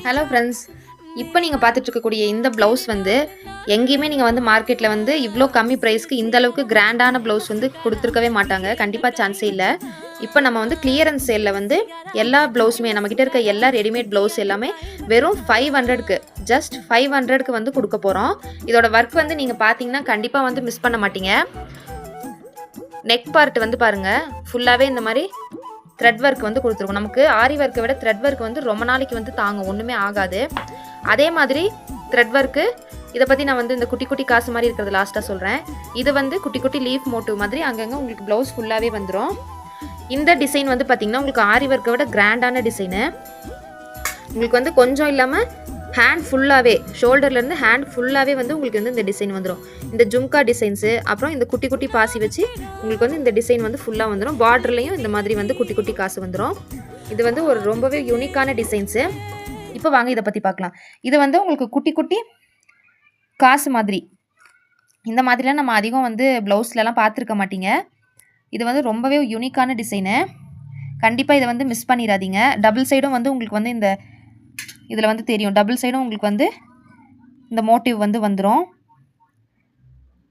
Hello friends, இப்போ நீங்கள் பார்த்துட்டு இருக்கக்கூடிய இந்த ப்ளவுஸ் வந்து எங்கேயுமே நீங்கள் வந்து மார்க்கெட்டில் வந்து இவ்வளோ கம்மி ப்ரைஸ்க்கு இந்த அளவுக்கு கிராண்டான ப்ளவுஸ் வந்து கொடுத்துருக்கவே மாட்டாங்க. கண்டிப்பாக சான்ஸே இல்லை. இப்போ நம்ம வந்து கிளியரன்ஸ் சேலில் வந்து எல்லா ப்ளவுஸுமே நம்மக்கிட்ட இருக்க எல்லா ரெடிமேட் ப்ளவுஸ் எல்லாமே வெறும் 500க்கு ஜஸ்ட் 500க்கு வந்து கொடுக்க போகிறோம். இதோட ஒர்க் வந்து நீங்கள் பார்த்தீங்கன்னா கண்டிப்பாக வந்து மிஸ் பண்ண மாட்டீங்க. நெக் பார்ட் வந்து பாருங்கள், ஃபுல்லாகவே இந்த மாதிரி த்ரெட் ஒர்க் வந்து கொடுத்துருக்கோம். நமக்கு ஆரி ஒர்க்கை விட த்ரெட் ஒர்க் வந்து ரொம்ப நாளைக்கு வந்து தாங்கும், ஒன்றுமே ஆகாது. அதே மாதிரி த்ரெட் ஒர்க்கு இதை பற்றி நான் வந்து இந்த குட்டி குட்டி காசு மாதிரி இருக்கிறது லாஸ்ட்டாக சொல்கிறேன். இது வந்து குட்டி குட்டி லீஃப் மோட்டிவ் மாதிரி அங்கங்கே உங்களுக்கு ப்ளவுஸ் ஃபுல்லாகவே வந்துடும். இந்த டிசைன் வந்து பார்த்திங்கன்னா உங்களுக்கு ஆரி ஒர்க்கை விட கிராண்டான டிசைனு. உங்களுக்கு வந்து கொஞ்சம் இல்லாமல் ஹேண்ட் ஃபுல்லாகவே, ஷோல்டர்லேருந்து ஹேண்ட் ஃபுல்லாகவே வந்து உங்களுக்கு வந்து இந்த டிசைன் வந்துடும். இந்த ஜும்கா டிசைன்ஸு, அப்புறம் இந்த குட்டி குட்டி பாசி வச்சு உங்களுக்கு வந்து இந்த டிசைன் வந்து ஃபுல்லாக வந்துடும். பார்டர்லேயும் இந்த மாதிரி வந்து குட்டி குட்டி காசு வந்துடும். இது வந்து ஒரு ரொம்பவே யூனிக்கான டிசைன்ஸு. இப்போ வாங்க இதை பற்றி பார்க்கலாம். இது வந்து உங்களுக்கு குட்டி குட்டி காசு மாதிரி, இந்த மாதிரிலாம் நம்ம அதிகம் வந்து ப்ளவுஸ்லலாம் பார்த்துருக்க மாட்டீங்க. இது வந்து ரொம்பவே யூனிக்கான டிசைனு. கண்டிப்பாக இதை வந்து மிஸ் பண்ணிடாதீங்க. டபுள் சைடும் வந்து உங்களுக்கு வந்து இந்த இதில் வந்து தெரியும், டபுள் சைடும் உங்களுக்கு வந்து இந்த மோட்டிவ் வந்து வந்துடும்.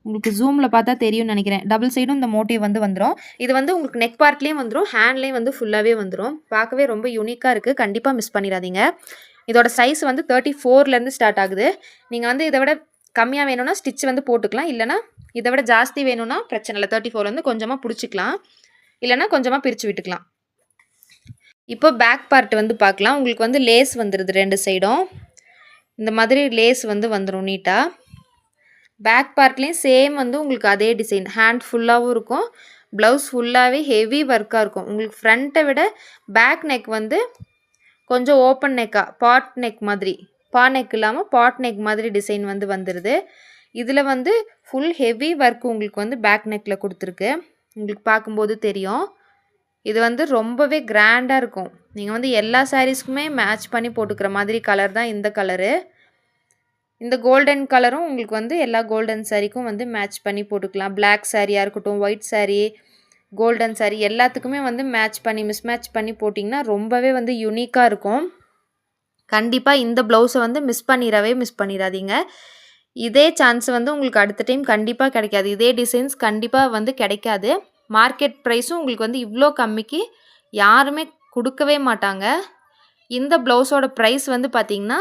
உங்களுக்கு ஜூமில் பார்த்தா தெரியும்னு நினைக்கிறேன். டபுள் சைடும் இந்த மோட்டிவ் வந்து வந்துடும். இது வந்து உங்களுக்கு நெக் பார்ட்லேயும் வந்துடும், ஹேண்ட்லேயும் வந்து ஃபுல்லாகவே வந்துடும். பார்க்கவே ரொம்ப யூனிக்காக இருக்குது. கண்டிப்பாக மிஸ் பண்ணிடாதீங்க. இதோட சைஸ் வந்து 34லேருந்து ஸ்டார்ட் ஆகுது. நீங்கள் வந்து இதை விட கம்மியாக வேணும்னா ஸ்டிச் வந்து போட்டுக்கலாம், இல்லைனா இதை விட ஜாஸ்தி வேணும்னா பிரச்சனை இல்லை. 34லேருந்து கொஞ்சமாக பிடிச்சிக்கலாம், இல்லைனா கொஞ்சமாக பிரித்து விட்டுக்கலாம். இப்போ பேக் பார்ட் வந்து பார்க்கலாம். உங்களுக்கு வந்து லேஸ் வந்துடுது ரெண்டு சைடும். இந்த மாதிரி லேஸ் வந்து வந்துடும் நீட்டாக. பேக் பார்ட்லேயும் சேம் வந்து உங்களுக்கு அதே டிசைன், ஹேண்ட் ஃபுல்லாகவும் இருக்கும், ப்ளவுஸ் ஃபுல்லாகவே ஹெவி ஒர்க்காக இருக்கும். உங்களுக்கு ஃப்ரண்ட்டை விட பேக் நெக் வந்து கொஞ்சம் ஓப்பன் நெக்காக, பாட் நெக் மாதிரி, பா நெக் இல்லாமல் பாட் நெக் மாதிரி டிசைன் வந்து வந்துடுது. இதில் வந்து ஃபுல் ஹெவி ஒர்க் உங்களுக்கு வந்து பேக் நெக்கில் கொடுத்துருக்கு. உங்களுக்கு பார்க்கும்போது தெரியும். இது வந்து ரொம்பவே கிராண்டாக இருக்கும். நீங்கள் வந்து எல்லா சாரீஸ்க்குமே மேட்ச் பண்ணி போட்டுக்கிற மாதிரி கலர் தான் இந்த கலரு. இந்த கோல்டன் கலரும் உங்களுக்கு வந்து எல்லா கோல்டன் சாரீக்கும் வந்து மேட்ச் பண்ணி போட்டுக்கலாம். பிளாக் சாரியாக இருக்கட்டும், ஒயிட் சாரீ, கோல்டன் சாரீ எல்லாத்துக்குமே வந்து மேட்ச் பண்ணி மிஸ்மேட்ச் பண்ணி போட்டிங்கன்னா ரொம்பவே வந்து யூனிக்காக இருக்கும். கண்டிப்பாக இந்த ப்ளவுஸை வந்து மிஸ் பண்ணிடாதீங்க. இதே சான்ஸ் வந்து உங்களுக்கு அடுத்த டைம் கண்டிப்பாக கிடைக்காது. இதே டிசைன்ஸ் கண்டிப்பாக வந்து கிடைக்காது. மார்க்கெட் ப்ரைஸும் உங்களுக்கு வந்து இவ்வளோ கம்மிக்கு யாருமே கொடுக்கவே மாட்டாங்க. இந்த ப்ளவுஸோட ப்ரைஸ் வந்து பார்த்திங்கன்னா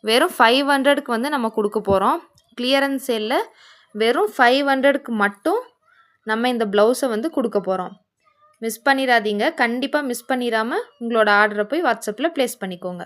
வெறும் 500க்கு வந்து நம்ம கொடுக்க போகிறோம். கிளியரன்ஸ் சேலில் வெறும் 500க்கு மட்டும் நம்ம இந்த ப்ளவுஸை வந்து கொடுக்க போகிறோம். மிஸ் பண்ணிடாதீங்க. கண்டிப்பாக மிஸ் பண்ணிடாமல் உங்களோட ஆர்டரை போய் வாட்ஸ்அப்பில் ப்ளேஸ் பண்ணிக்கோங்க.